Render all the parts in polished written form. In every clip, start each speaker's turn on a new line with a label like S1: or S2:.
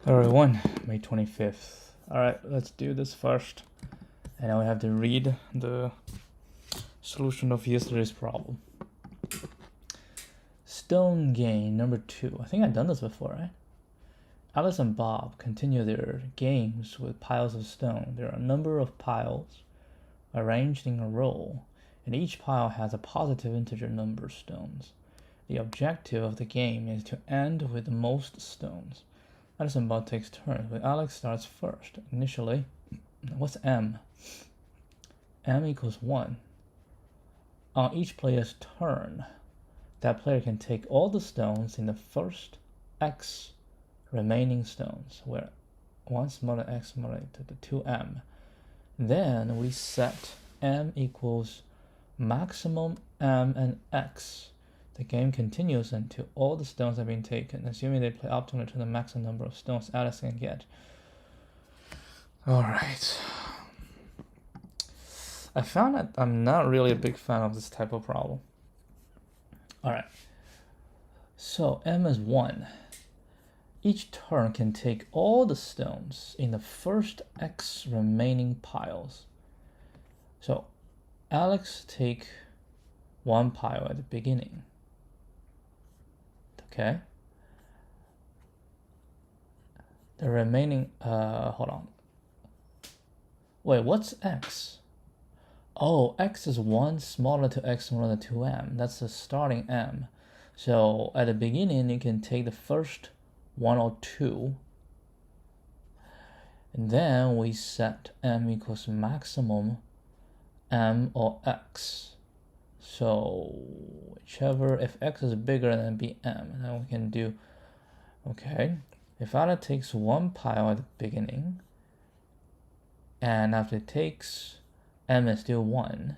S1: Hello everyone, May 25th. Alright, let's do this first. And now we have to read the solution of yesterday's problem. Stone game number 2. I think I've done this before, right? Alice and Bob continue their games with piles of stone. There are a number of piles arranged in a row, and each pile has a positive integer number of stones. The objective of the game is to end with the most stones. Alice and Bob takes turns, but Alex starts first. Initially, what's M? M equals 1. On each player's turn, that player can take all the stones in the first X remaining stones, where 1 smaller X smaller to the 2M. Then we set M equals maximum M and X. The game continues until all the stones have been taken, assuming they play optimally to the maximum number of stones Alice can get. Alright. I found that I'm not really a big fan of this type of problem. Alright. So M is 1. Each turn can take all the stones in the first X remaining piles. So Alex take 1 pile at the beginning. Okay. The remaining, hold on. Wait, what's X? Oh, X is 1 smaller to X smaller than 2M. That's the starting M. So at the beginning, you can take the first 1 or 2. And then we set M equals maximum M or X. So whichever, if X is bigger than BM, then we can do, okay, if Ada takes 1 pile at the beginning, and after it takes, M is still 1,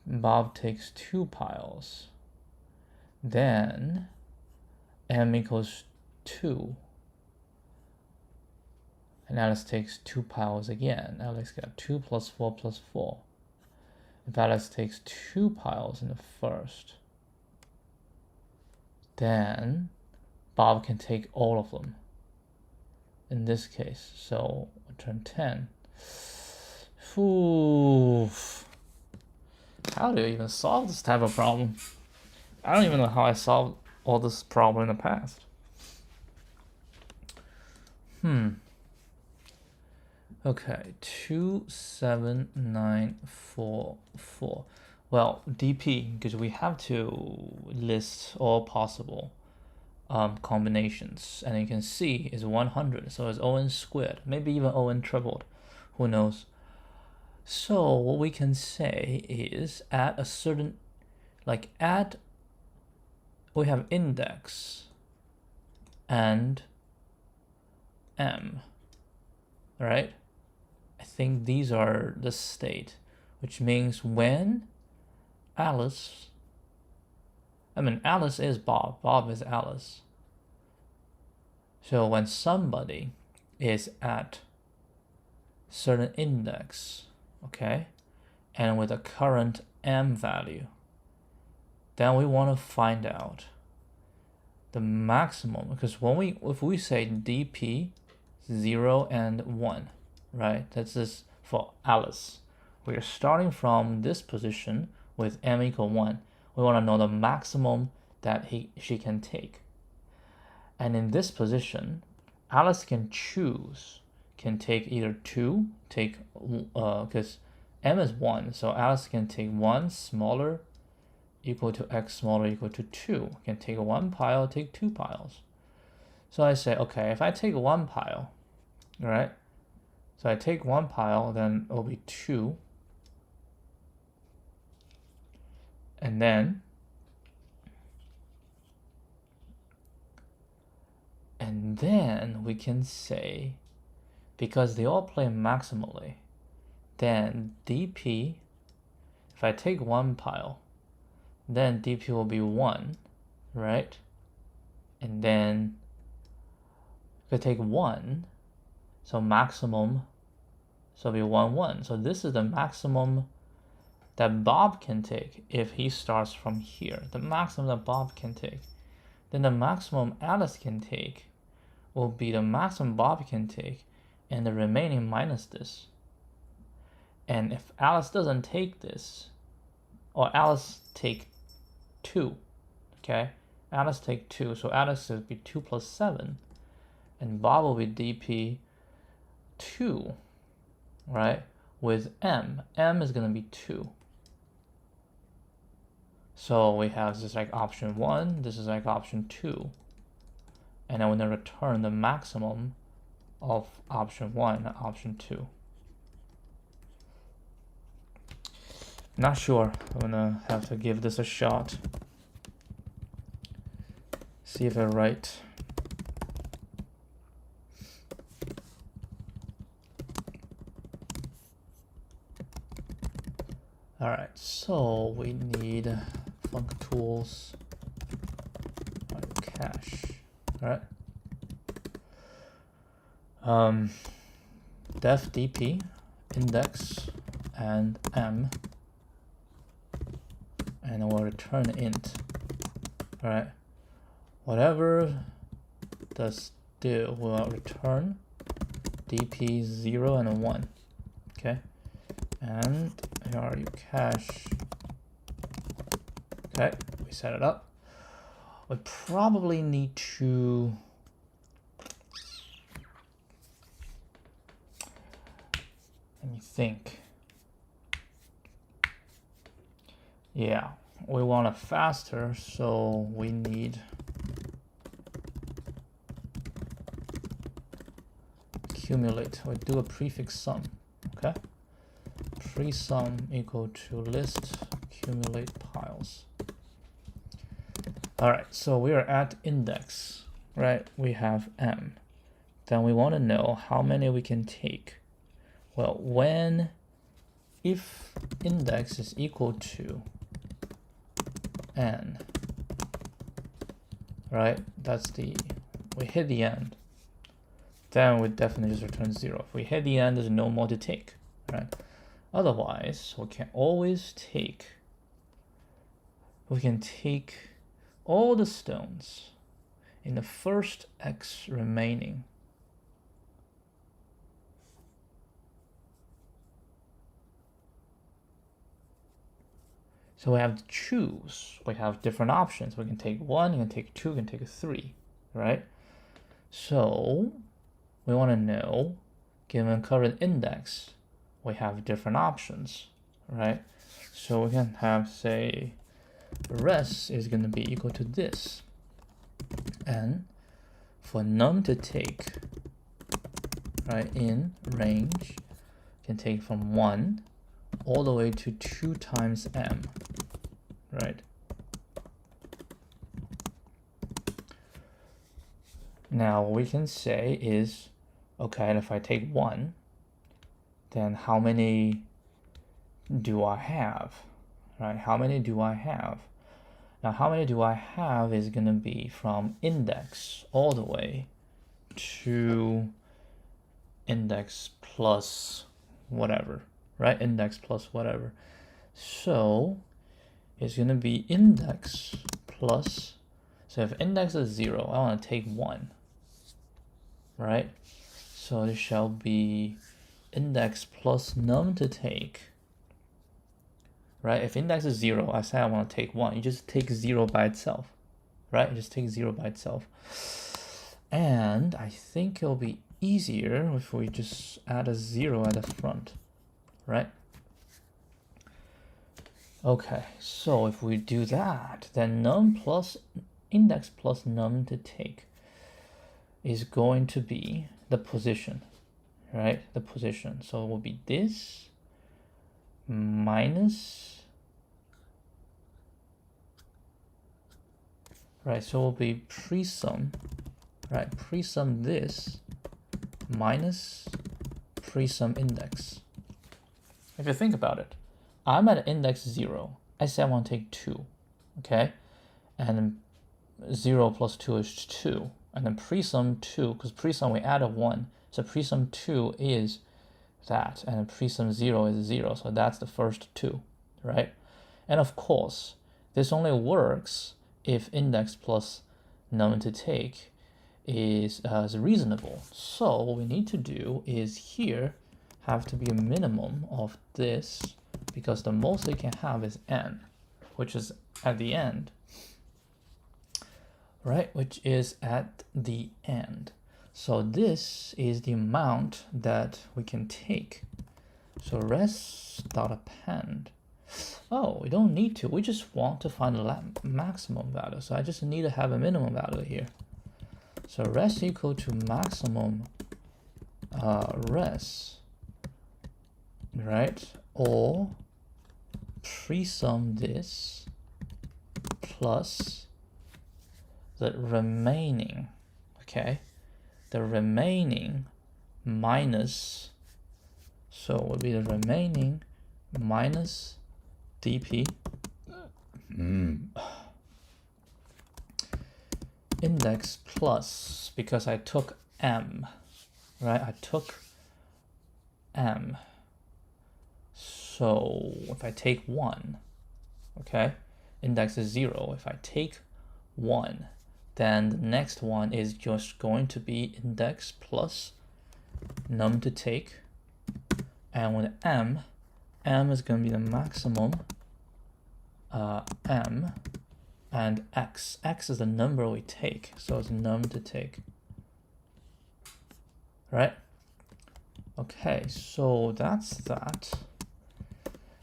S1: Bob takes 2 piles, then M equals 2, and Alice takes 2 piles again. Alex got 2 plus 4 plus 4. If Alex takes 2 piles in the first, then Bob can take all of them in this case. So turn 10. Oof. How do you even solve this type of problem? I don't even know how I solved all this problem in the past. Okay, 27944. Well, DP, because we have to list all possible combinations, and you can see is 100, so it's ON squared, maybe even ON tripled, who knows. So what we can say is at a certain, we have index and M, right? I think these are the state, which means when Alice is Bob, Bob is Alice. So when somebody is at certain index, okay, and with a current M value, then we want to find out the maximum, because if we say DP 0 and 1, right? That's just for Alice. We are starting from this position with M equal 1. We want to know the maximum that she can take. And in this position, Alice can take either 2, because M is 1, so Alice can take 1 smaller equal to X smaller equal to 2. Can take 1 pile, take 2 piles. So I say, okay, if I take 1 pile, right? So I take 1 pile, then it'll be 2. And then we can say, because they all play maximally, then DP, if I take 1 pile, then DP will be 1, right? And then if I take 1, so maximum, so it'll be 1, 1. So this is the maximum that Bob can take if he starts from here. The maximum that Bob can take. Then the maximum Alice can take will be the maximum Bob can take, and the remaining minus this. And if Alice doesn't take this, or Alice take 2, okay? Alice take 2, so Alice will be 2 plus 7, and Bob will be DP 2, right? With M is gonna be 2. So we have this like option 1, this is like option 2. And then we're gonna return the maximum of option 1 and option 2. Not sure, I'm gonna have to give this a shot. See if I'm right. All right, so we need func tools, cache, all right. Def dp, index, and m, and then we'll return int, all right. Whatever does do, we'll return dp 0 and 1, okay. And here are your cache. Okay, we set it up. We probably need to let me think. Yeah, we want it faster, so we need accumulate. We do a prefix sum, okay? Pre-sum equal to list accumulate piles. All right, so we are at index, right? We have m. Then we want to know how many we can take. Well, if index is equal to n, right? We hit the end, then we definitely just return 0. If we hit the end, there's no more to take, right? Otherwise, we can always take all the stones in the first X remaining. So we have to choose. We have different options. We can take 1, you can take 2, you can take 3, right? So we want to know, given current index, we have different options, right? So we can have, say, res is going to be equal to this. And for num to take, right, in range, can take from 1 all the way to 2 times m, right? Now what we can say is, okay, if I take 1, then how many do I have, right? How many do I have? Now, how many do I have is going to be from index all the way to index plus whatever, right? Index plus whatever. So it's going to be index plus, so if index is 0, I want to take 1, right? So it shall be index plus num to take, right? If index is 0, I say I want to take 1. You just take 0 by itself, right? You just take 0 by itself. And I think it'll be easier if we just add a 0 at the front, right? Okay, so if we do that, then num plus index plus num to take is going to be the position, right? The position. So it will be this minus, right? So it will be pre-sum, right? Pre-sum this minus pre-sum index. If you think about it, I'm at index 0. I say I want to take 2, okay? And 0 plus 2 is 2. And then pre-sum 2, because pre-sum we added 1. So pre-sum 2 is that, and pre-sum 0 is 0. So that's the first 2, right? And of course, this only works if index plus num to take is reasonable. So what we need to do is here have to be a minimum of this, because the most they can have is n, which is at the end, right? Which is at the end. So this is the amount that we can take. So res.append. Oh, we don't need to. We just want to find the maximum value. So I just need to have a minimum value here. So res equal to maximum res, right? Or pre-sum this plus the remaining, okay? The remaining minus, so it would be the remaining minus dp index plus, because I took m, right? I took m. So if I take 1, okay, index is 0. If I take 1, then the next one is just going to be index plus num to take. And with m is going to be the maximum m, and x is the number we take, so it's num to take, right? Okay, so that's that.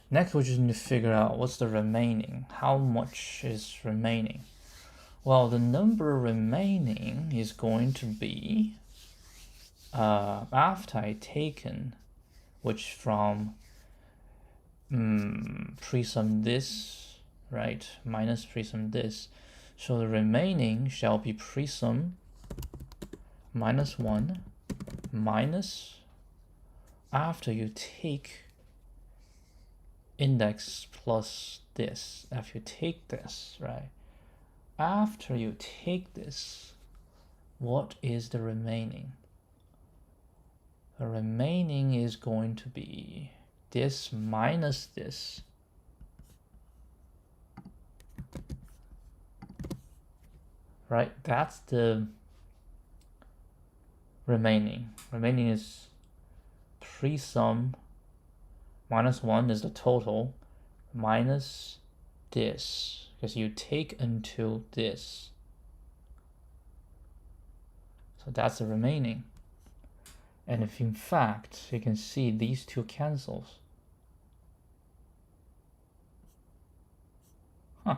S1: Next, we just need to figure out what's the remaining. How much is remaining? Well, the number remaining is going to be after I taken, which from pre-sum this, right, minus pre-sum this. So the remaining shall be pre-sum minus 1 minus, after you take index plus this, after you take this, right? After you take this, what is the remaining? The remaining is going to be this minus this. Right? That's the remaining. Remaining is pre-sum minus 1 is the total minus this, because you take until this. So that's the remaining. And if in fact you can see these two cancels. Huh.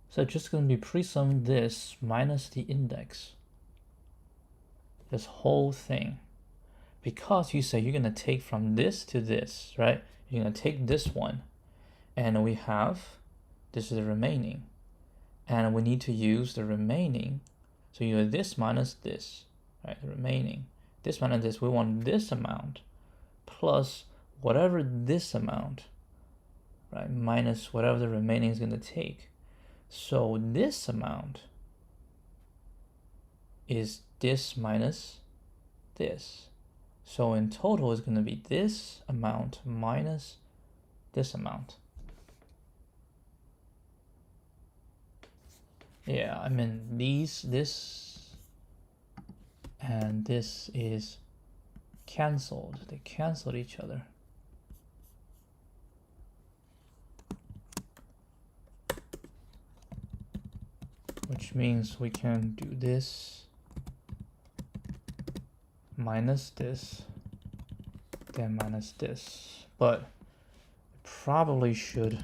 S1: So it's just going to be pre-sum this minus the index. This whole thing. Because you say you're going to take from this to this, right? You're going to take this one. And we have, this is the remaining. And we need to use the remaining. So you have this minus this, right? The remaining. This minus this, we want this amount plus whatever this amount, right? Minus whatever the remaining is going to take. So this amount is this minus this. So in total is going to be this amount minus this amount. Yeah, I mean this and this is cancelled. They canceled each other. Which means we can do this minus this, then minus this. But probably should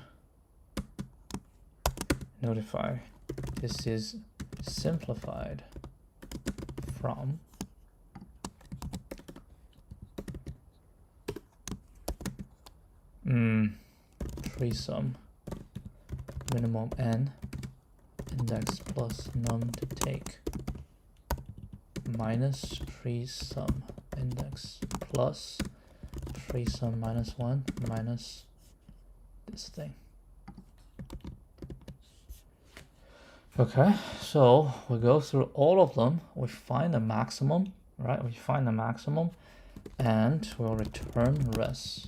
S1: notify this is simplified from pre-sum minimum n index plus num to take minus pre-sum index plus pre-sum minus 1 minus this thing. Okay, so we go through all of them, we find the maximum, right? We find the maximum, and we'll return res.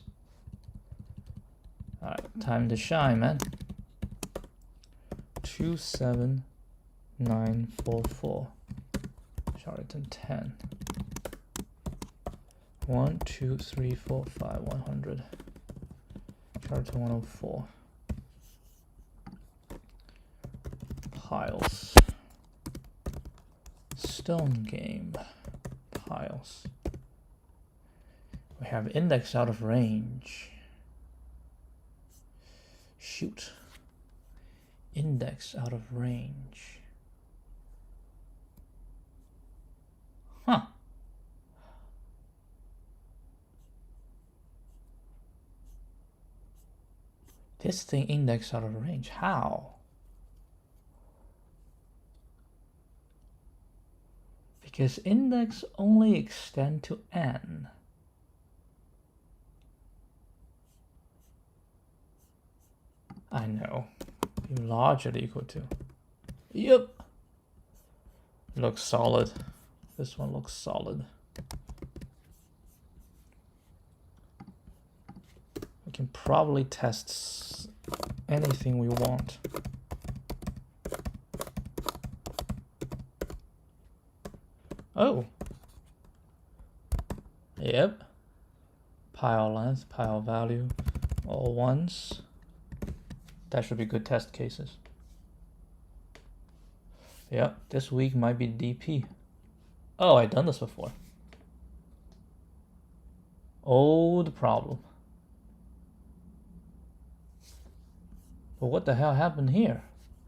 S1: All right, time to shine, man. 27944. Charlatan 10. 1, 2, 3, 4, 5, 100. Charlatan 104. Piles. Stone game. Piles. We have index out of range. Shoot. Index out of range. Huh. This thing index out of range. How? Because index only extend to n. I know. Be larger than equal to. Yep. Looks solid. This one looks solid. We can probably test anything we want. Oh. Yep. Pile length, pile value, all ones. That should be good test cases. Yep, this week might be DP. Oh, I've done this before. Old problem. But what the hell happened here?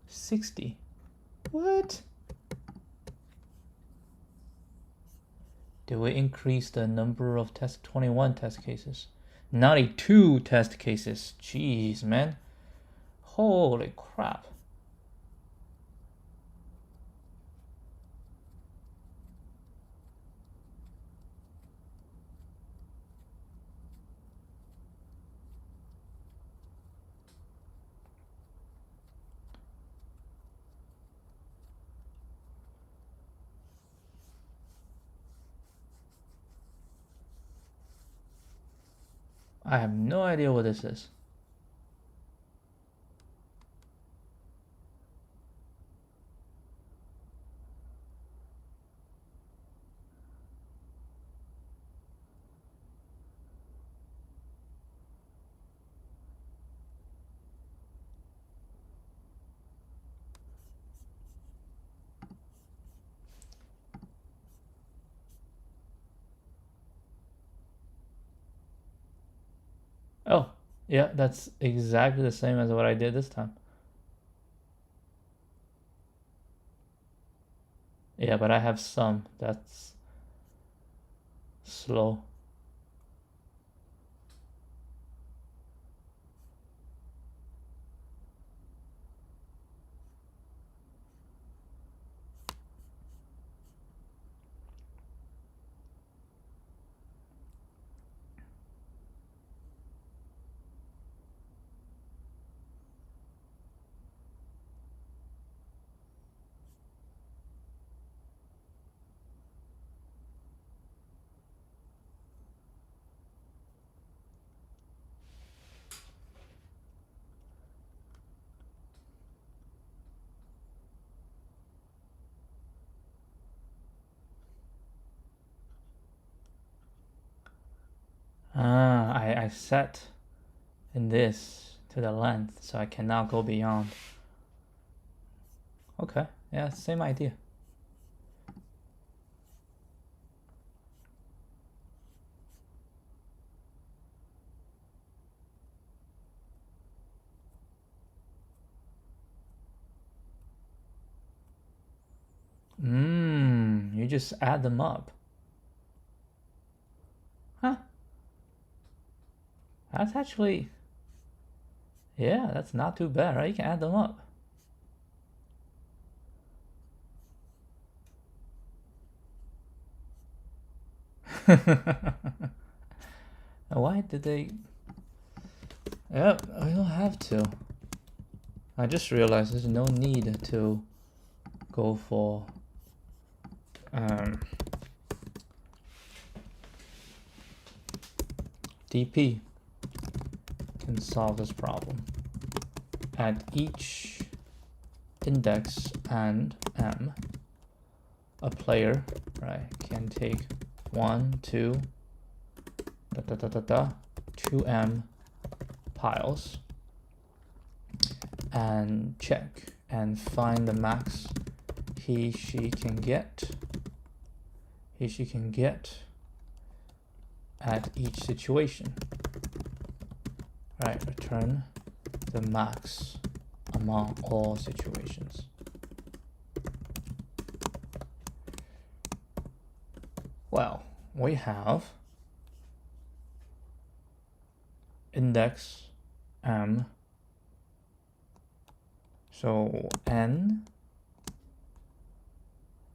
S1: 60. What? Did we increase the number of 21 test cases? 92 test cases. Jeez, man. Holy crap. I have no idea what this is. Oh, yeah, that's exactly the same as what I did this time. Yeah, but I have some. That's slow. I set in this to the length, so I can now go beyond. Okay, yeah, same idea. You just add them up. Huh? That's actually, yeah, that's not too bad, right? You can add them up. Why did they? Yep, I don't have to. I just realized there's no need to go for DP can solve this problem. At each index and m, a player, right, can take 1, 2, 2m piles and check and find the max she can get at each situation. Right, return the max among all situations. Well, we have index m, so n,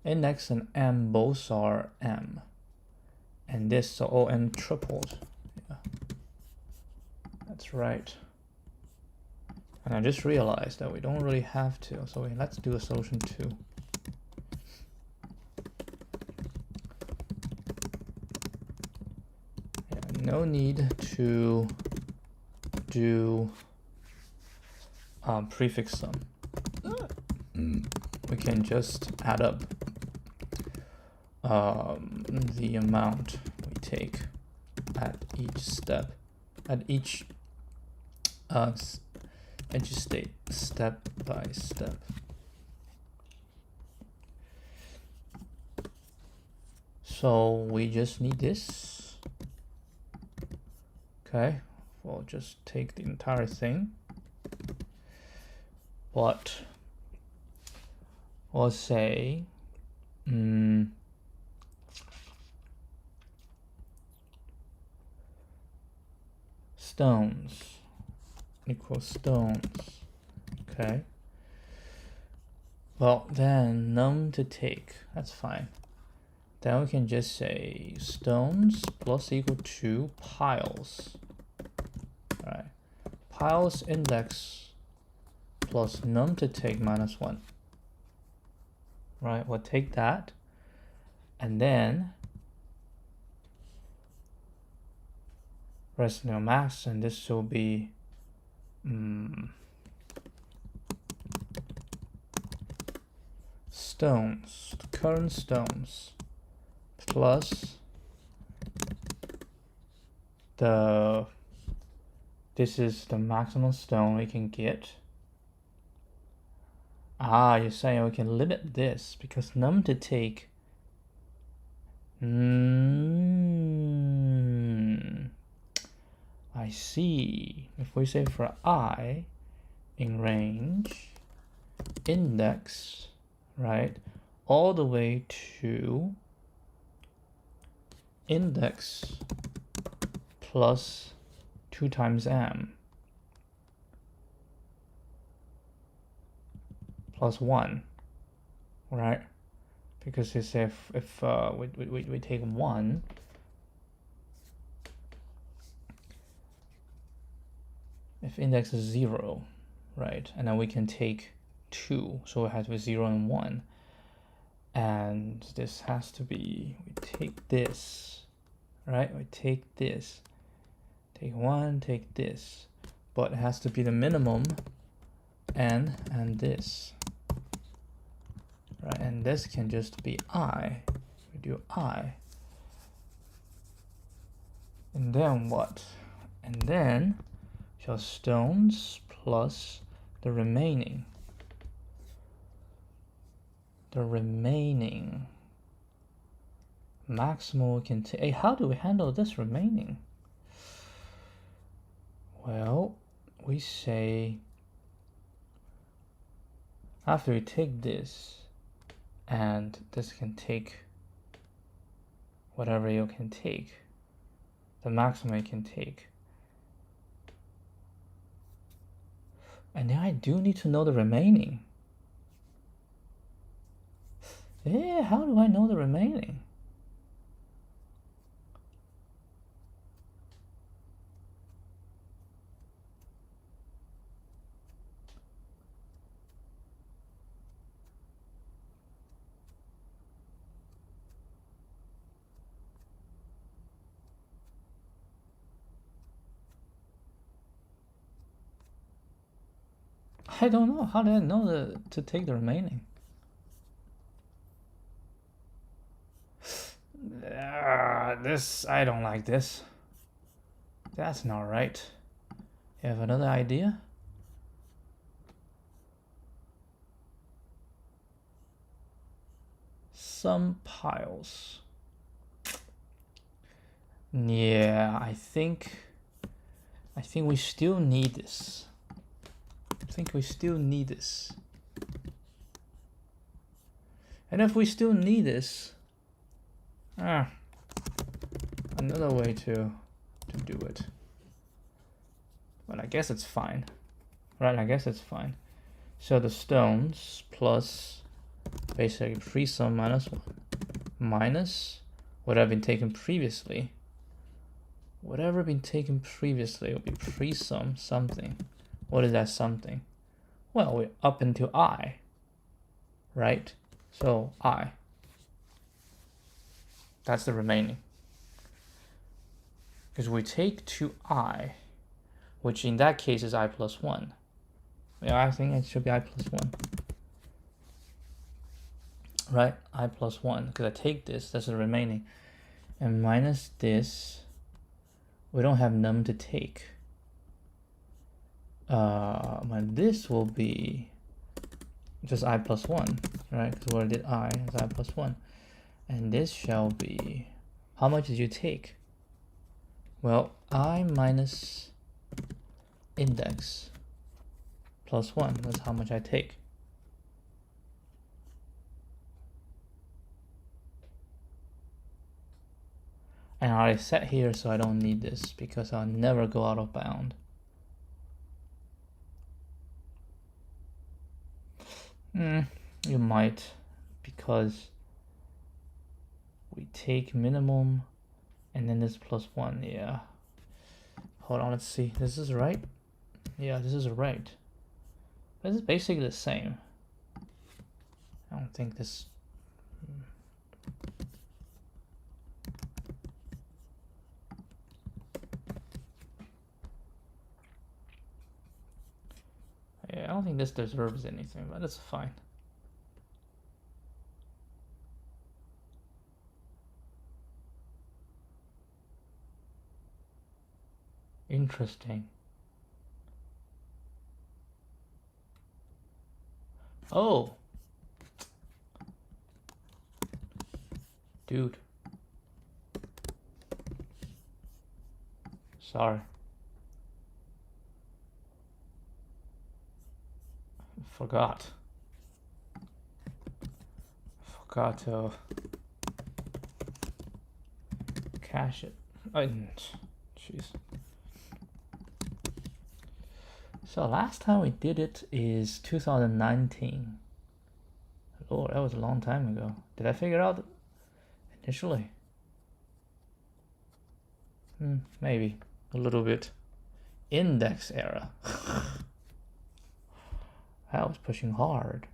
S1: index and m both are m, and this, so O(n) tripled. Yeah, that's right. And I just realized that we don't really have to, so let's do a solution 2. Yeah, no need to do prefix sum. We can just add up the amount we take at each step, at each state, step by step. So we just need this. Okay, we'll just take the entire thing, but we'll say stones equals stones. Okay, well then num to take, that's fine. Then we can just say stones plus equal to piles. Right, piles index plus num to take minus 1. Right, we'll take that, and then rational max, and this will be stones, current stones, plus this is the maximum stone we can get. You're saying we can limit this because num to take. I see. If we say for I in range index, right, all the way to index plus 2 times m plus 1, right? Because it's if we take 1, if index is 0, right, and then we can take 2, so it has to be 0 and 1, and this has to be, we take this, right, we take this, take 1, take this, but it has to be the minimum n and this, right, and this can just be I. We do I, and then what? And then shall stones plus the remaining maximum we can take. Hey, how do we handle this remaining? Well, we say after we take this, and this can take whatever you can take, the maximum you can take. And then I do need to know the remaining. Yeah, how do I know the remaining? I don't know. How did I know to take the remaining? This, I don't like this. That's not right. You have another idea? Some piles. Yeah, I think we still need this. And if we still need this, another way to do it. But I guess it's fine. Right, I guess it's fine. So the stones plus basically pre-sum minus 1 minus whatever been taken previously. Whatever been taken previously will be pre-sum something. What is that something? Well, we're up into I, right? So I. That's the remaining. Because we take 2I, which in that case is I plus 1. Yeah, I think it should be I plus 1. Right? I plus 1. Because I take this, that's the remaining. And minus this, we don't have num to take. But this will be just I plus 1, right? Because where did I? It's I plus 1. And this shall be, how much did you take? Well, I minus index plus 1. That's how much I take. And I already set here, so I don't need this because I'll never go out of bound. You might, because we take minimum and then this plus 1. Yeah. Hold on, let's see. This is right? Yeah, this is right. This is basically the same. I don't think this... Yeah, I don't think this deserves anything, but it's fine. Interesting. Oh. Dude. Sorry. Forgot to cache it. Jeez. So last time we did it is 2019. Lord, that was a long time ago. Did I figure out initially? Maybe a little bit. Index era. I was pushing hard.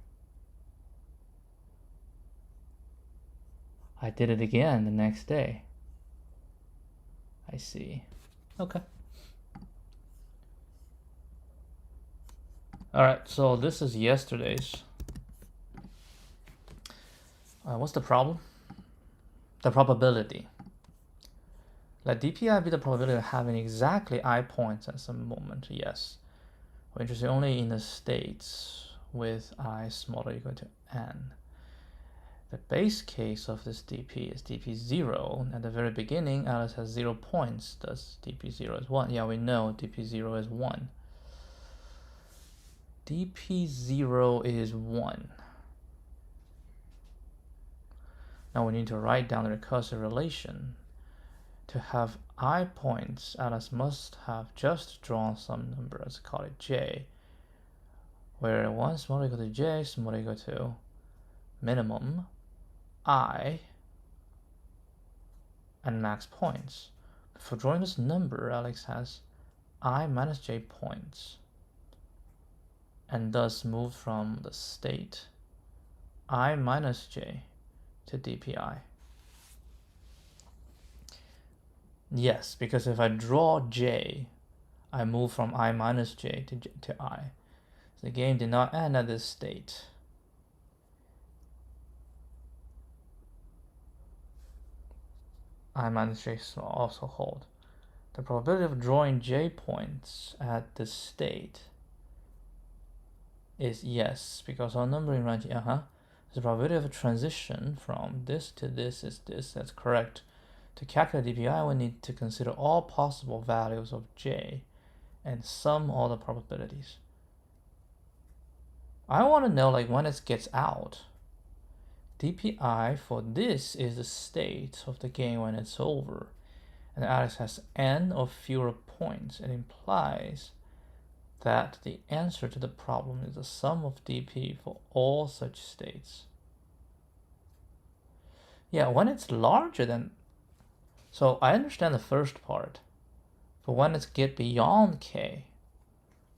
S1: I did it again the next day. I see. Okay. Alright, so this is yesterday's. What's the problem? The probability. Let DPI be the probability of having exactly I points at some moment. Yes. We're interested only in the states with I smaller or equal to n. The base case of this DP is DP0. At the very beginning, Alice has 0 points. Thus, DP0 is 1. Yeah, we know DP0 is 1. DP0 is 1. Now we need to write down the recursive relation. To have I points, Alice must have just drawn some number, let's call it j, where 1 smaller equal to j, smaller equal to minimum I and max points. For drawing this number, Alex has I minus j points, and thus moved from the state I minus j to DPI. Yes, because if I draw j, I move from I minus j to I. The game did not end at this state. I minus j also hold. The probability of drawing j points at this state is yes, because our numbering range, the probability of a transition from this to this is this. That's correct. To calculate DPI, we need to consider all possible values of j and sum all the probabilities. I want to know like when it gets out. DPI for this is the state of the game when it's over. And Alex has n or fewer points. It implies that the answer to the problem is the sum of dp for all such states. Yeah, when it's larger than... So I understand the first part. But when it gets beyond k,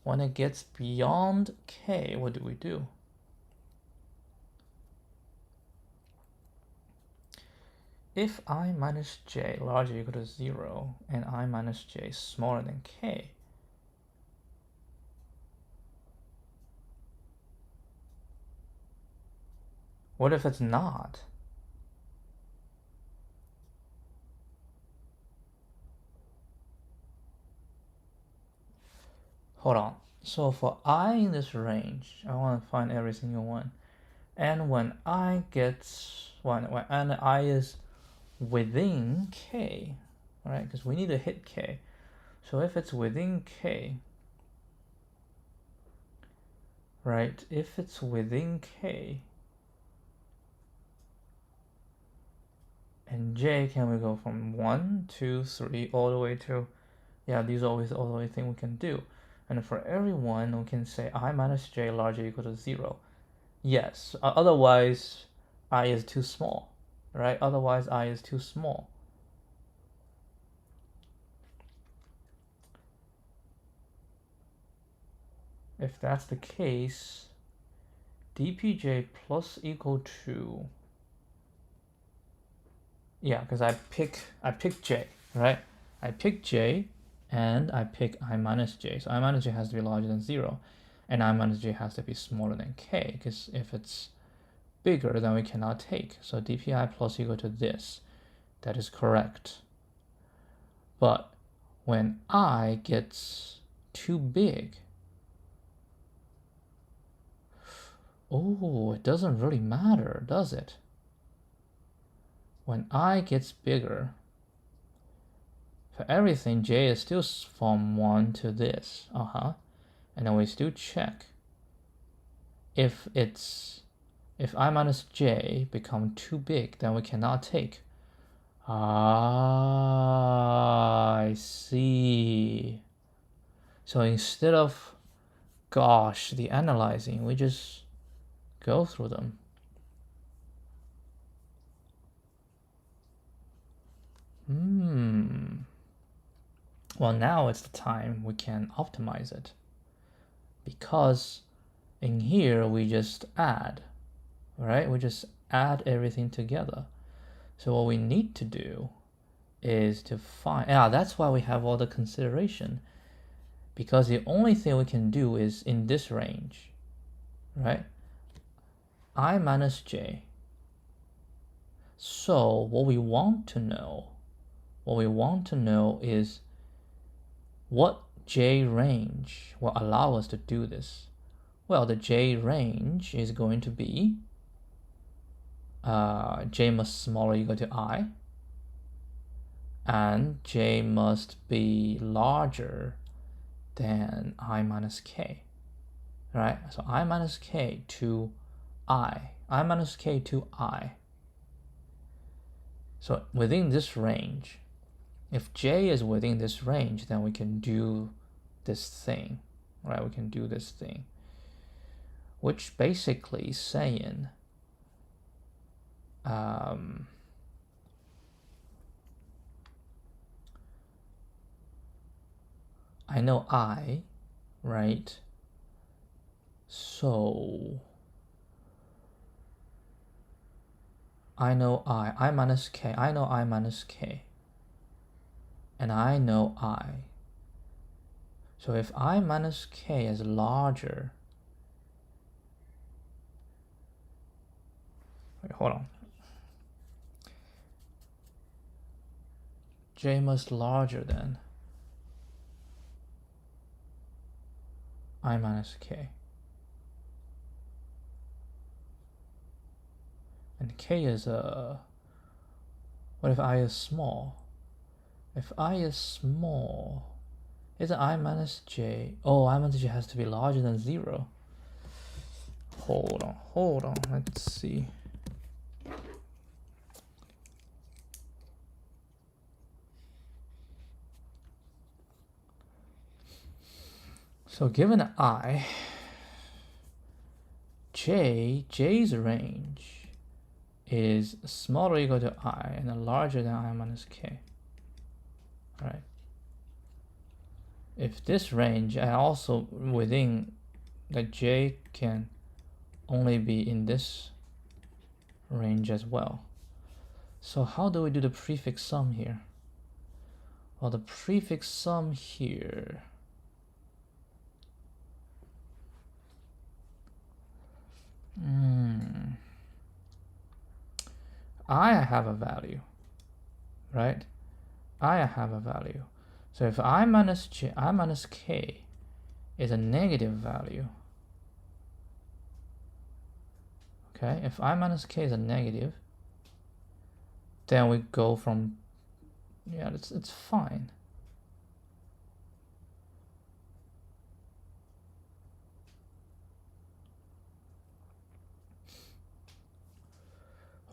S1: when it gets beyond k, what do we do? If I minus j larger or equal to 0 and I minus j smaller than k, what if it's not? Hold on. So for I in this range, I want to find every single one. And when I gets, when I is within k, right? Because we need to hit k. So if it's within k, right? If it's within k, and j, can we go from 1, 2, 3, all the way to, yeah, these are always all the way thing we can do. And for every one, we can say I minus j larger or equal to 0. Yes, otherwise I is too small, right? Otherwise I is too small. If that's the case, dpj plus equal to, yeah, because I pick j, right? I pick j and I pick I minus j. So I minus j has to be larger than 0 and I minus j has to be smaller than k, because if it's bigger, then we cannot take. So dpi plus equal to this. That is correct. But when I gets too big, oh, it doesn't really matter, does it? When I gets bigger, for everything, j is still from 1 to this. And then we still check. If I minus j become too big, then we cannot take. I see. So instead of, gosh, the analyzing, we just go through them. Well, now it's the time we can optimize it. Because in here, we just add, right? We just add everything together. So what we need to do is to find, that's why we have all the consideration. Because the only thing we can do is in this range, right? I minus j. So what we want to know is what j range will allow us to do this. Well, the j range is going to be j must smaller or equal to I, and j must be larger than I minus k, right? So I minus k to I minus k to I. So within this range, if j is within this range, then we can do this thing, right? We can do this thing, which basically is saying I know I, right? So I know I minus k, I know I minus k, and I know I. So if I minus k is larger hold on. J must larger than I minus k. And k is what if I is small? If I is small, isn't I minus j? Oh, I minus j has to be larger than 0. Hold on, let's see. So given I, j's range is smaller or equal to I and larger than I minus k. All right. If this range, and also within that j can only be in this range as well. So how do we do the prefix sum here? Well, the prefix sum here, I have a value, right? I have a value. So if I minus j, I minus k is a negative value, okay? If I minus k is a negative, then we go from, yeah, it's fine.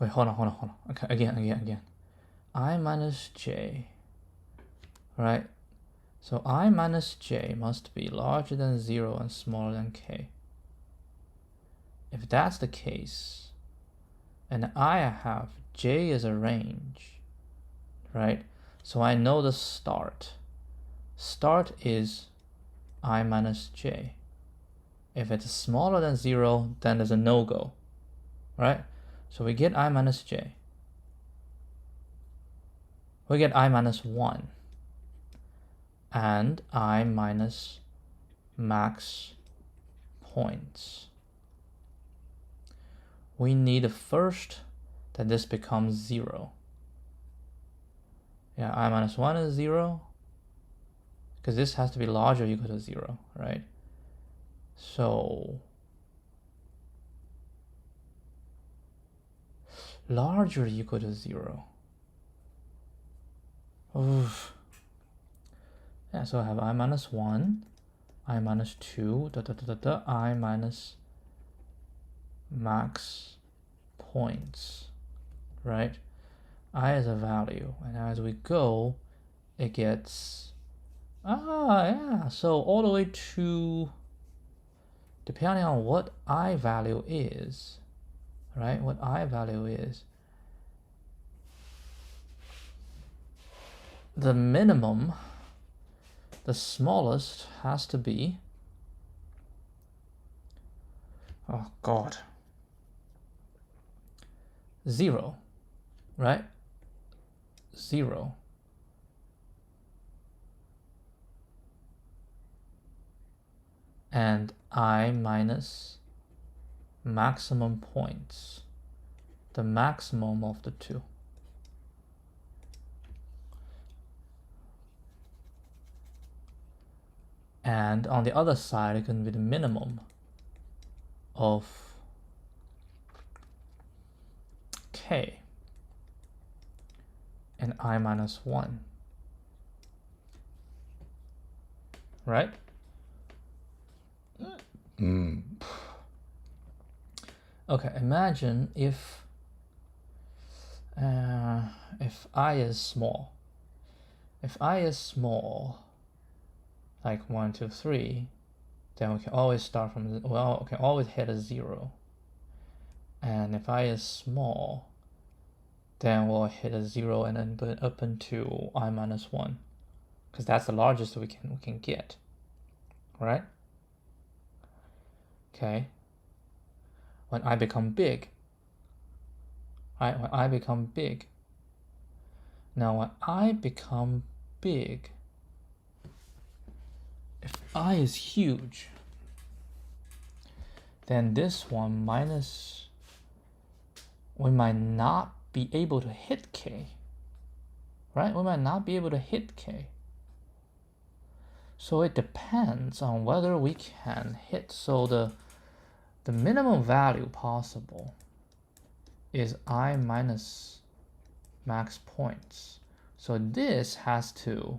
S1: Wait, hold on. Okay, again. I minus j, right? So I minus j must be larger than 0 and smaller than k. If that's the case, and I have j as a range, right? So I know the start. Start is I minus j. If it's smaller than 0, then there's a no-go, right? So we get I minus j. We get I minus 1 and I minus max points. We need first that this becomes 0. Yeah, I minus 1 is 0, because this has to be larger or equal to 0, right? So larger or equal to 0. Oof. Yeah, so I have I minus 1, I minus 2, I minus max points, right? I is a value, and as we go, it gets, yeah, so all the way to, depending on what I value is, right? What I value is, the minimum, the smallest has to be, oh God, 0, right? 0. And I minus maximum points, the maximum of the two. And on the other side, it can be the minimum of k and I minus 1, right? Okay, imagine if I is small. If I is small, like 1, 2, 3, then we can always start from, well, we can always hit a 0. And if I is small, then we'll hit a 0 and then up into I minus 1, because that's the largest we can get, right? Okay. When I become big, right? When I become big. Now, when I become big, if I is huge, then this one minus we might not be able to hit k, right? We might not be able to hit k. So it depends on whether we can hit. So the minimum value possible is I minus max points. So this has to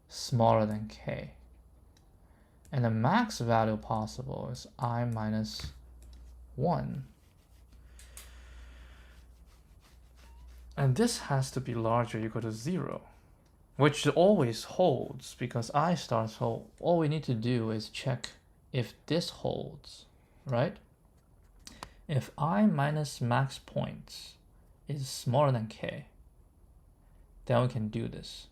S1: smaller than k. And the max value possible is I minus 1. And this has to be larger or equal to 0, which always holds because I starts hold. All we need to do is check if this holds, right? If I minus max points is smaller than k, then we can do this.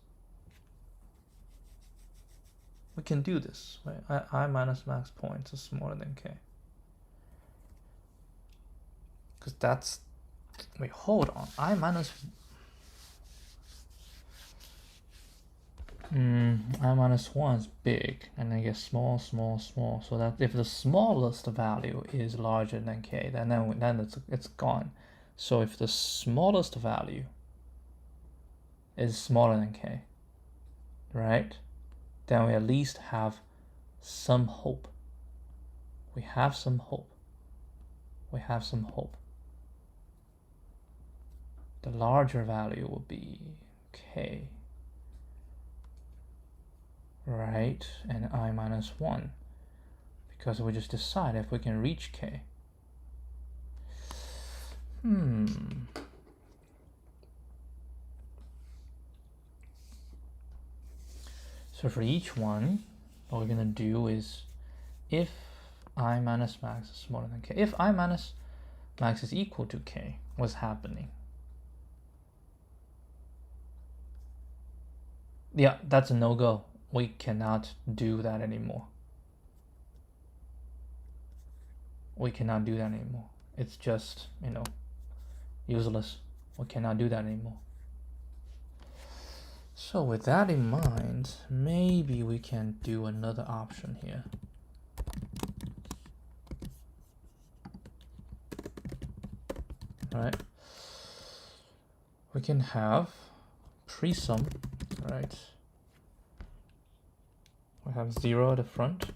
S1: We can do this, right? I minus max points is smaller than k. Because that's, wait, hold on. I minus I minus 1 is big, and I get small, small, small. So that if the smallest value is larger than k, then it's gone. So if the smallest value is smaller than k, right? Then we at least have some hope. We have some hope. We have some hope. The larger value will be k, right? And I minus 1, because we just decide if we can reach k. So for each one, what we're gonna do is, if I minus max is smaller than k, if I minus max is equal to k, what's happening? Yeah, that's a no-go. We cannot do that anymore. We cannot do that anymore. It's just, useless. We cannot do that anymore. So with that in mind, maybe we can do another option here. Right? We can have pre-sum, right? We have 0 at the front.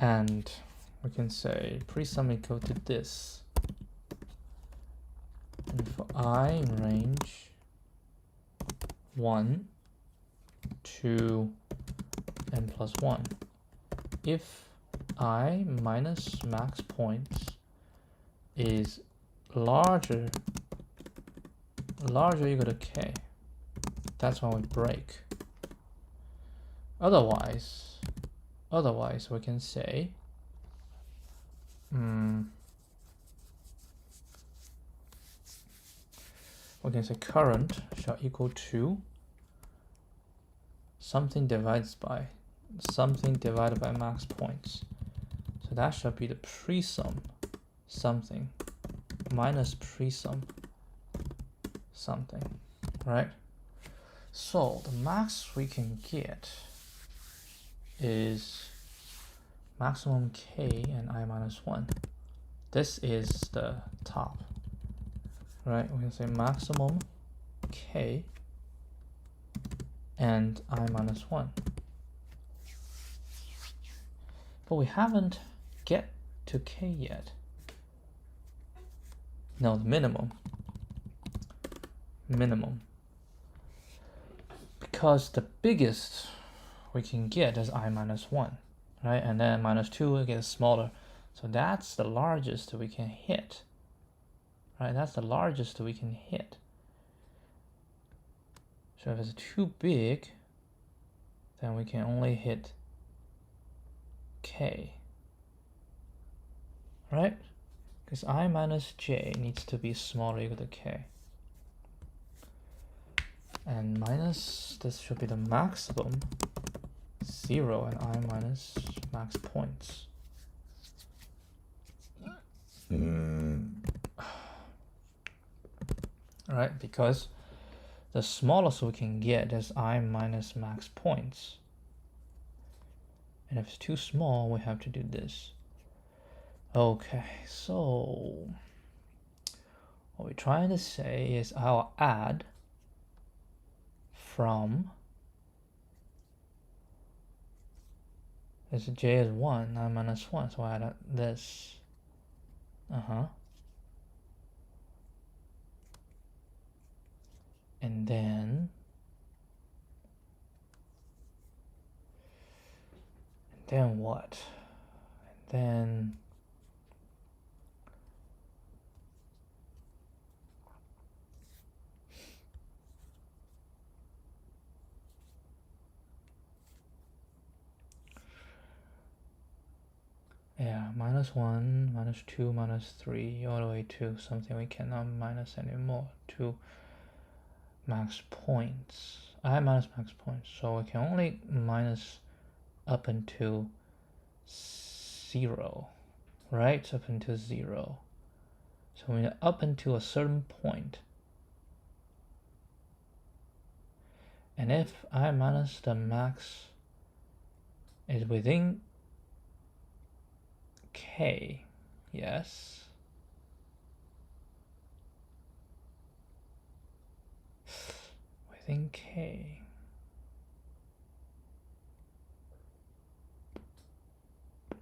S1: And we can say pre-sum equal to this. And for I in range 1, 2, n plus 1. If I minus max points is larger equal to k, that's when we break. Otherwise we can say current shall equal to something divided by max points. So that should be the pre-sum something minus pre-sum something, right? So the max we can get is maximum k and I minus 1. This is the top, right? We can say maximum k and I minus 1. But we haven't get to k yet. No, the minimum. Because the biggest we can get is I minus 1, right? And then minus 2 it gets smaller. So that's the largest we can hit, right? That's the largest we can hit. So if it's too big, then we can only hit k, right? Because I minus j needs to be smaller or equal to k. And minus, this should be the maximum, 0 and I minus max points. right? Because the smallest we can get is I minus max points. And if it's too small, we have to do this. Okay, so what we're trying to say is I'll add from, this j is 1, I minus 1, so I add this. And then what? And then yeah, minus 1, minus 2, minus 3, all the way to something we cannot minus anymore, to max points. I minus max points, so we can only minus up until 0, right? Up until 0. So when you're up until a certain point, and if I minus the max is within k, yes, within k,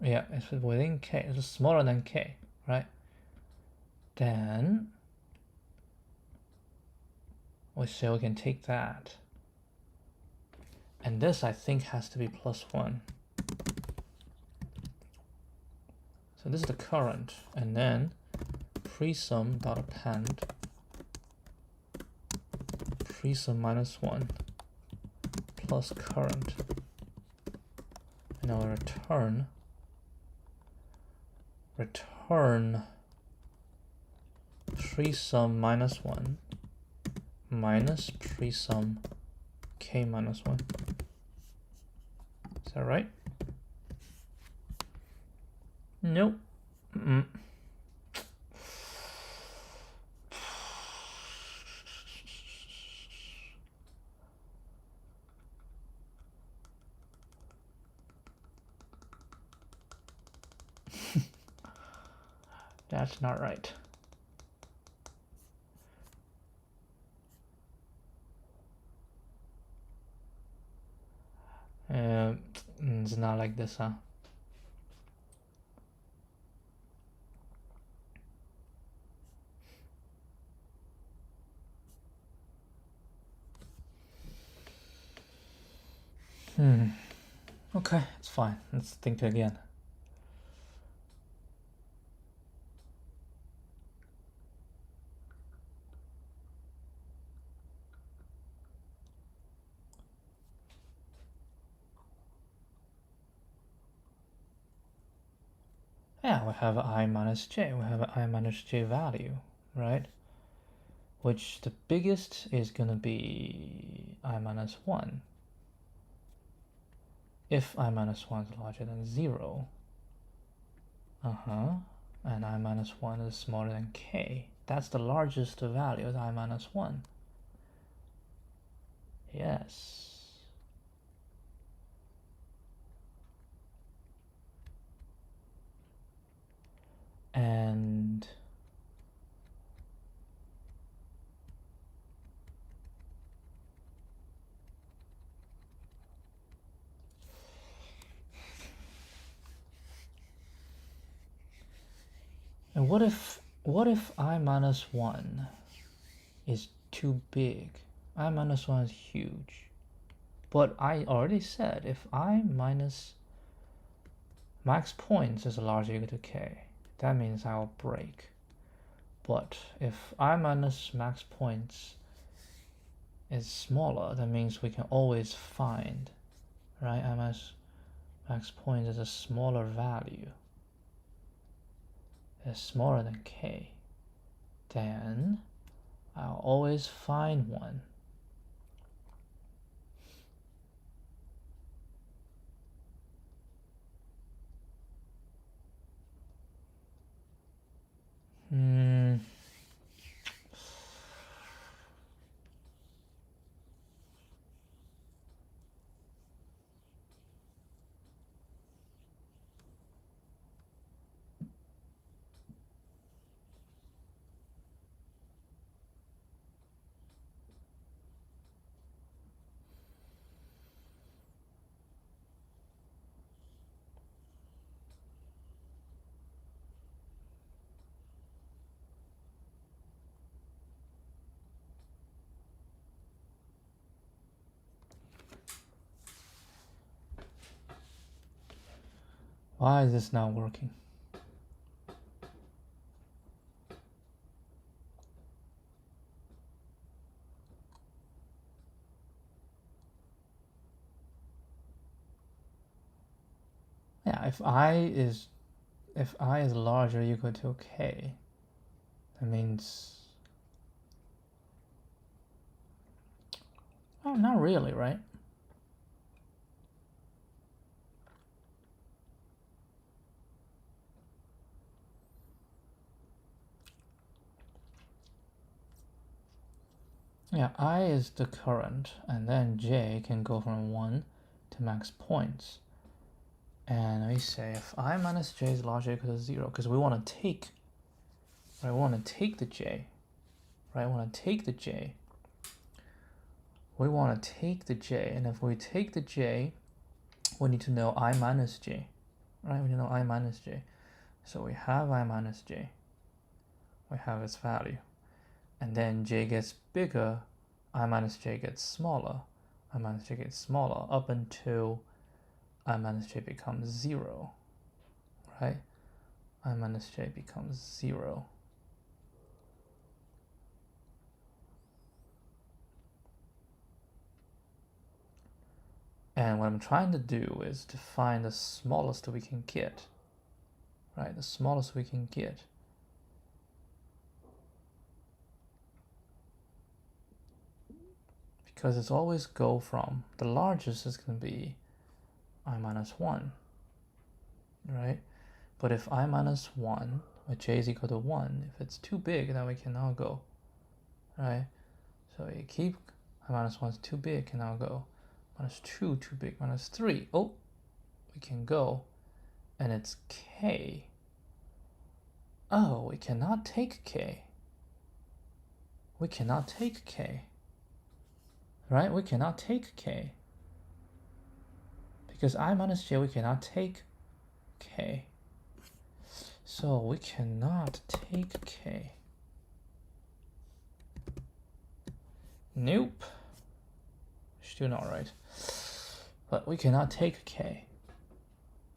S1: yeah, it's within k, it's smaller than k, right? Then we say we can take that, and this I think has to be plus 1. So this is the current, and then presum dot append presum minus 1 plus current, and now return presum minus 1 minus presum k minus 1. Is that right? Nope. That's not right. It's not like this, huh? Okay, it's fine. Let's think again. Yeah, we have I minus j. We have an I minus j value, right? Which the biggest is gonna be I minus 1. If I minus 1 is larger than 0. And I minus 1 is smaller than k. That's the largest value, is I minus 1. Yes. And what if I minus 1 is too big? I minus 1 is huge. But I already said if I minus max points is larger equal to k, that means I'll break. But if I minus max points is smaller, that means we can always find, right? I minus max points is a smaller value. It's smaller than k. Then I'll always find one. Why is this not working? Yeah, if I is larger equal to k, that means, oh, not really, right? Yeah, I is the current, and then j can go from 1 to max points. And we say if I minus j is larger equal to 0, because we want to take, right, we want to take the j, right, we want to take the j. We want to take the j, and if we take the j, we need to know I minus j, right? We need to know I minus j. So we have I minus j. We have its value. And then j gets bigger, I minus j gets smaller, I minus j gets smaller, up until I minus j becomes 0, right? I minus j becomes 0. And what I'm trying to do is to find the smallest we can get, right? The smallest we can get. Because it's always go from, the largest is going to be I minus 1, right? But if I minus 1, with j is equal to 1, if it's too big, then we cannot go, right? So you keep I minus 1 is too big, cannot go. Minus 2, too big. Minus 3, oh, we can go. And it's k. Oh, we cannot take k. We cannot take k. Right? We cannot take k. Because I minus j, we cannot take k. So we cannot take k. Nope. Still not right. But we cannot take k.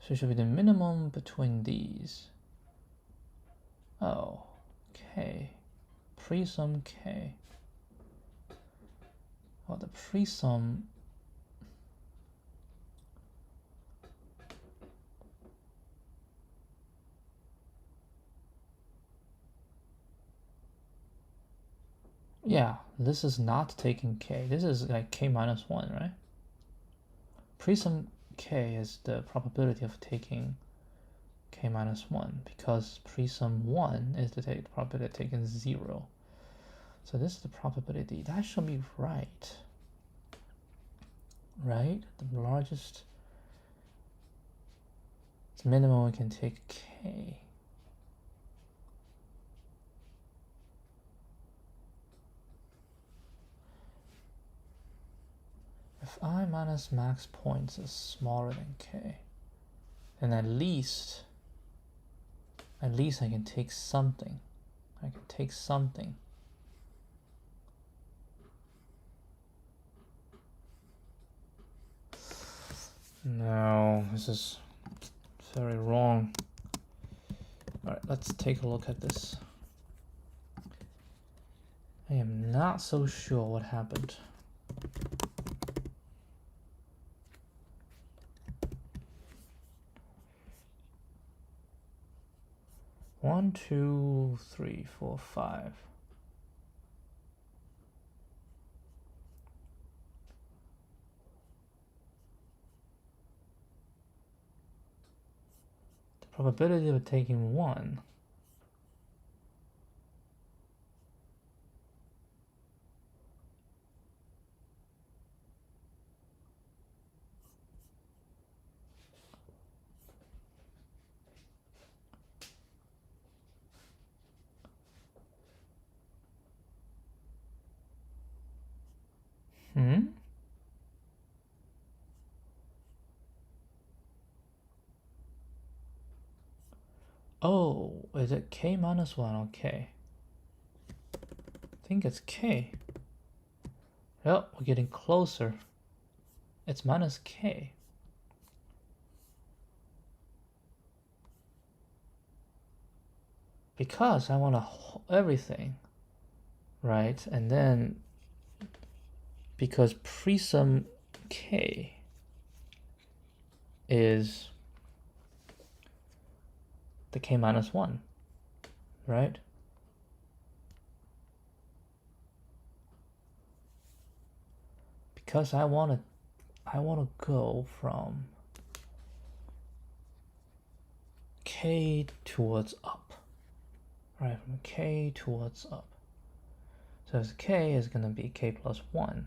S1: So it should be the minimum between these. Oh, k. Presum k. Well, the presum. Yeah, this is not taking k. This is like k minus 1, right? Presum k is the probability of taking k minus 1, because presum 1 is the probability of taking 0. So this is the probability. That should be right. Right? The largest, it's minimum we can take k. If I minus max points is smaller than k, then at least I can take something. I can take something. No, this is very wrong. All right, let's take a look at this. I am not so sure what happened. One, two, three, four, 5. The probability of taking 1. Oh, is it k minus 1 or k? I think it's k. Well, we're getting closer. It's minus k. because I want everything, right? And then because pre-sum k is the k minus 1, right? Because I want to go from k towards up, right? From k towards up. So as k is going to be k plus 1.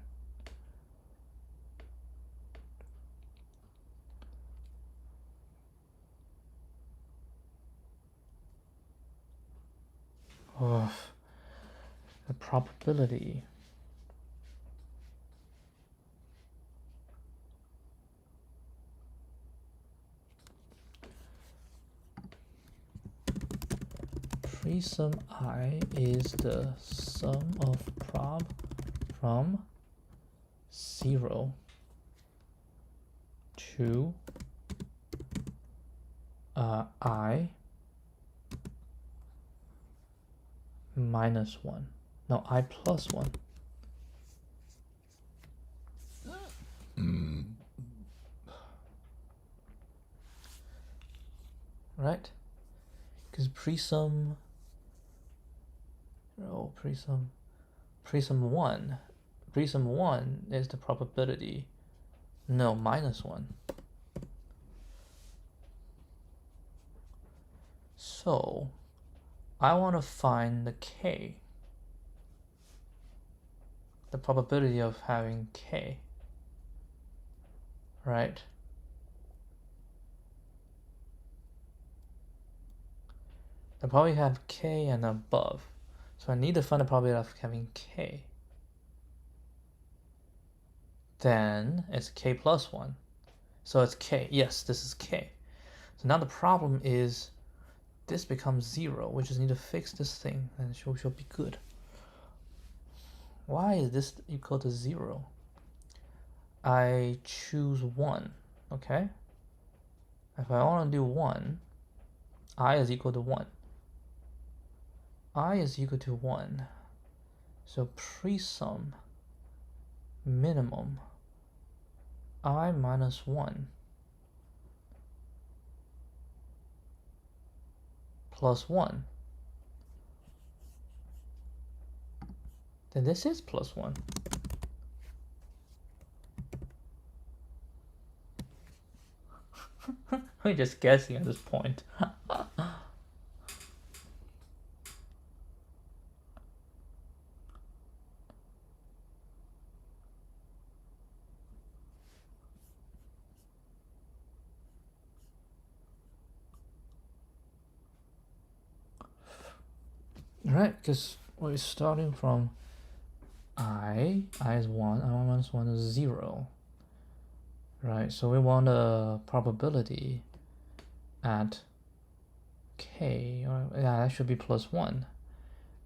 S1: Of the probability pre-sum I is the sum of prob from 0 to I minus 1. No, I plus 1. Right? Because pre-sum 1 is the probability. No, minus 1. So I want to find the k, the probability of having k, right? I probably have k and above, so I need to find the probability of having k. Then it's k plus 1, so it's k. Yes, this is k. So now the problem is this becomes 0. We just need to fix this thing and it should be good. Why is this equal to 0? I choose 1, okay? If I want to do 1, I is equal to 1. I is equal to 1. So pre-sum minimum I minus 1 plus 1. Then this is plus 1. We're just guessing at this point. Right, because we're starting from I is 1, I minus 1 is 0. Right, so we want a probability at k, or yeah, that should be plus 1,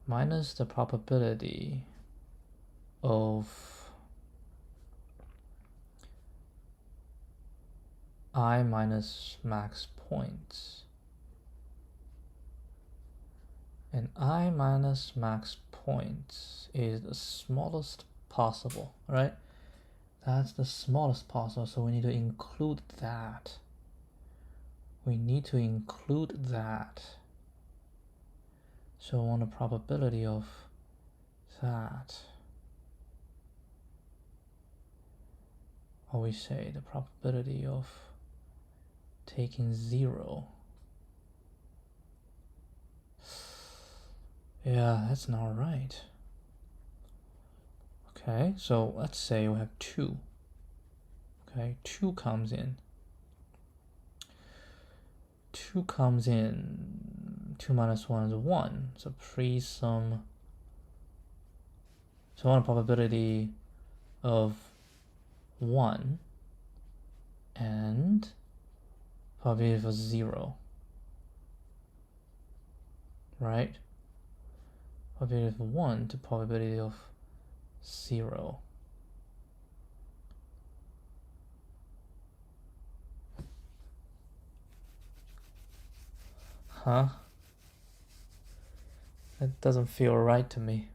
S1: minus the probability of I minus max points. And I minus max points is the smallest possible, right? That's the smallest possible, so we need to include that. We need to include that. So I want a probability of that. Or we say the probability of taking 0. Yeah, that's not right. Okay, so let's say we have 2. Okay, 2 comes in. 2 comes in. 2 minus 1 is 1. So pre-sum. So I want a probability of 1 and probability of 0. Right? Probability of 1 to probability of 0. Huh? That doesn't feel right to me.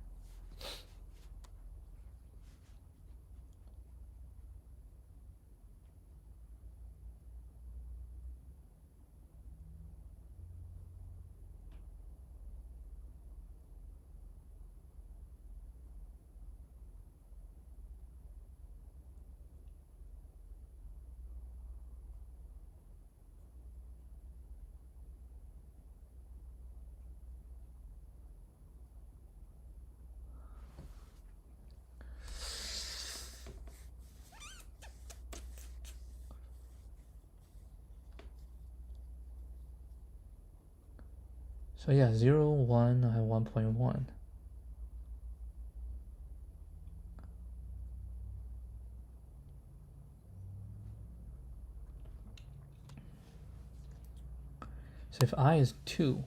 S1: So yeah, 0, 1, I have 1.1. So if I is 2,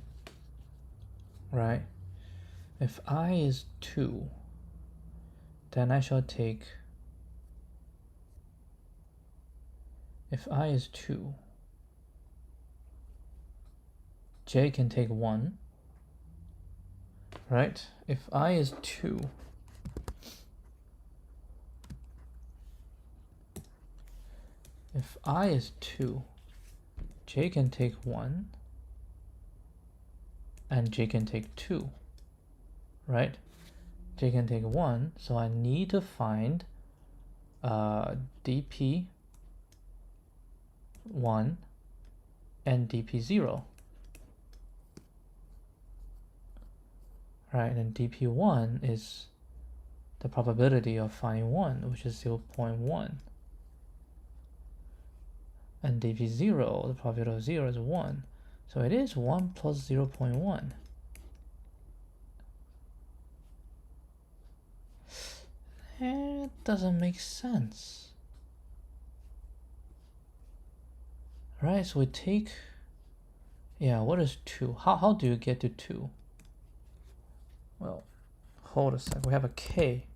S1: right? If I is 2, then I shall take, if I is 2, j can take 1, right? If I is 2, if I is 2, j can take 1, and j can take 2, right? J can take 1, so I need to find dp1 and dp0. Right, and dp1 is the probability of finding 1, which is 0.1. And dp0, the probability of 0 is 1. So it is 1 plus 0.1. It doesn't make sense. Right, so we take, yeah, what is 2? How do you get to 2? Well, hold a sec. We have a k.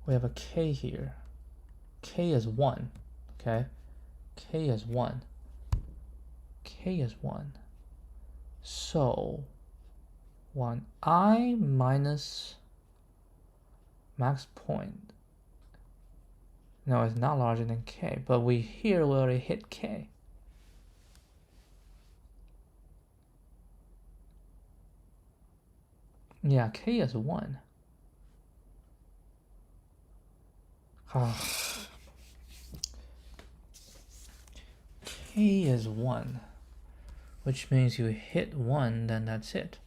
S1: We have a k here. K is 1. Okay? K is 1. K is 1. So 1i minus max point. No, it's not larger than k, but we already hit k. Yeah, k is 1. K is 1, which means you hit 1, then that's it.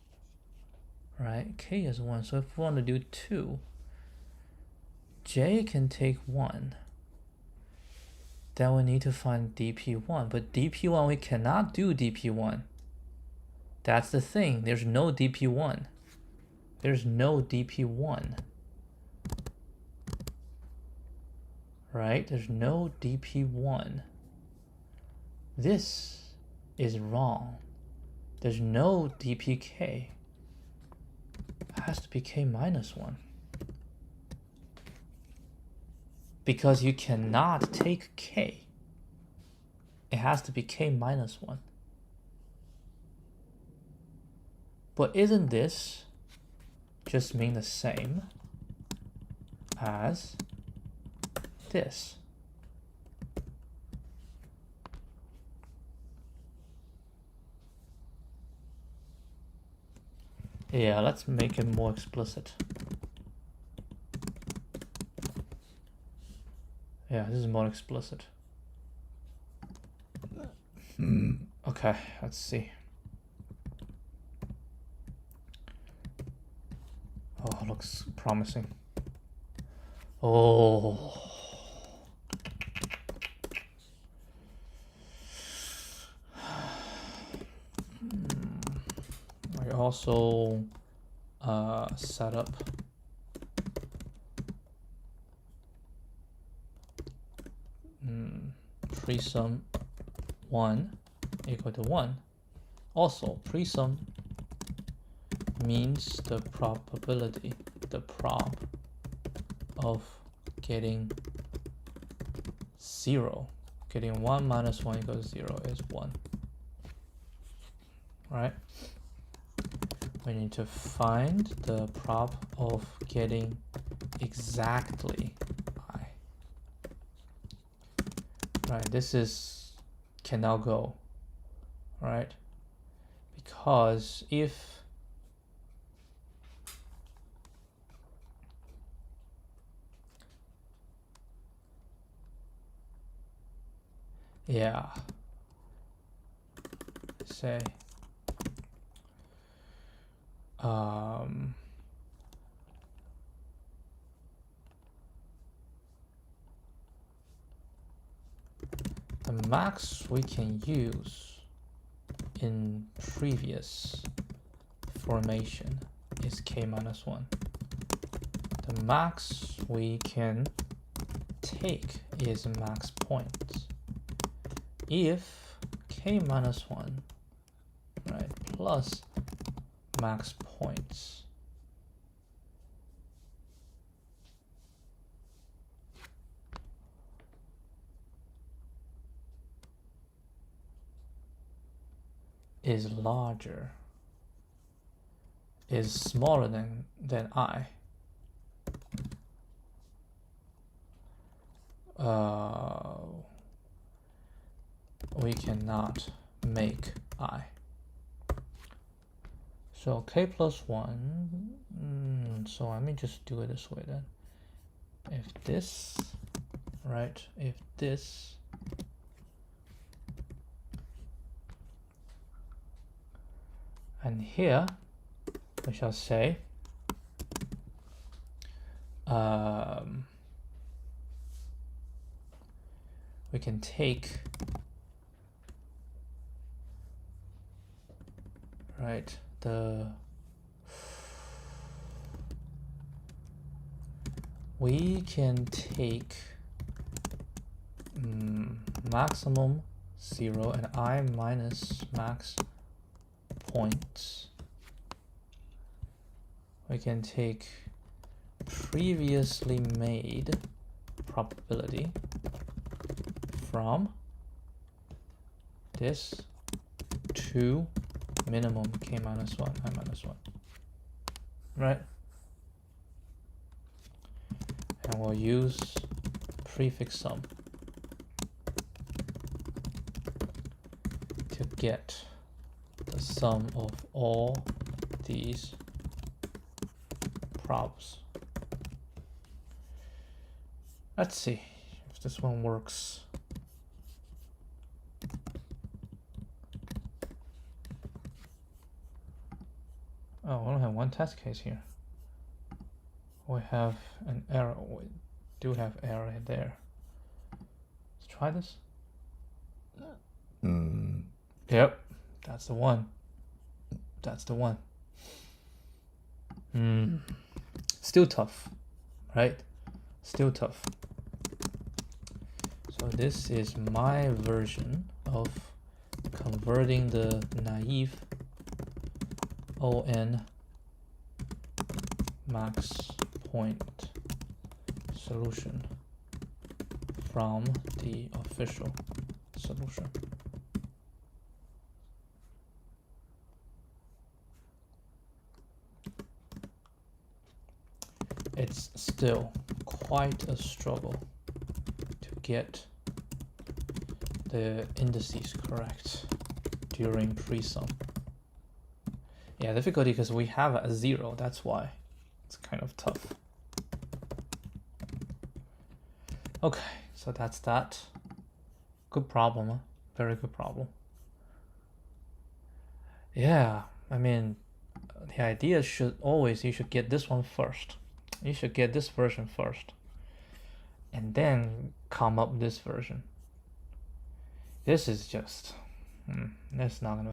S1: Right? K is 1. So if we want to do 2, j can take 1. Then we need to find dp1. But dp1, we cannot do dp1. That's the thing. There's no dp1. There's no dp1. Right? There's no dp1. This is wrong. There's no dpk. It has to be k minus 1. Because you cannot take k. It has to be k minus 1. But isn't this just mean the same as this? Yeah, let's make it more explicit. Yeah, this is more explicit. Okay, let's see. Oh, looks promising. Oh. I also set up presum 1 equal to 1. Also, presum means the probability, the prob of getting 0. Getting 1 minus 1 equals 0 is 1. Right? we need to find the prop of getting exactly I. Right, this is can now go, right? Because if yeah, say the max we can use in previous formation is k minus 1. The max we can take is max points. If k minus 1, right, plus max points is larger, is smaller than I, we cannot make I. So k plus 1, so let me just do it this way then. If this, right, if this and here we shall say we can take, right, we can take maximum 0 and I minus max points. We can take previously made probability from this to minimum k minus 1, I minus 1, right? And we'll use prefix sum to get the sum of all these probs. Let's see if this one works. Oh, we only have one test case here. We have an error. We do have error there. Let's try this. Yep, that's the one. That's the one. Still tough, right? Still tough. So this is my version of converting the naive ON max point solution from the official solution. It's still quite a struggle to get the indices correct during pre-sum. Yeah, difficulty because we have a 0, that's why it's kind of tough. Okay, so that's that. Good problem, huh? Very good problem. Yeah, I mean, the idea should always, you should get this one first. You should get this version first and then come up with this version. This is just, that's not gonna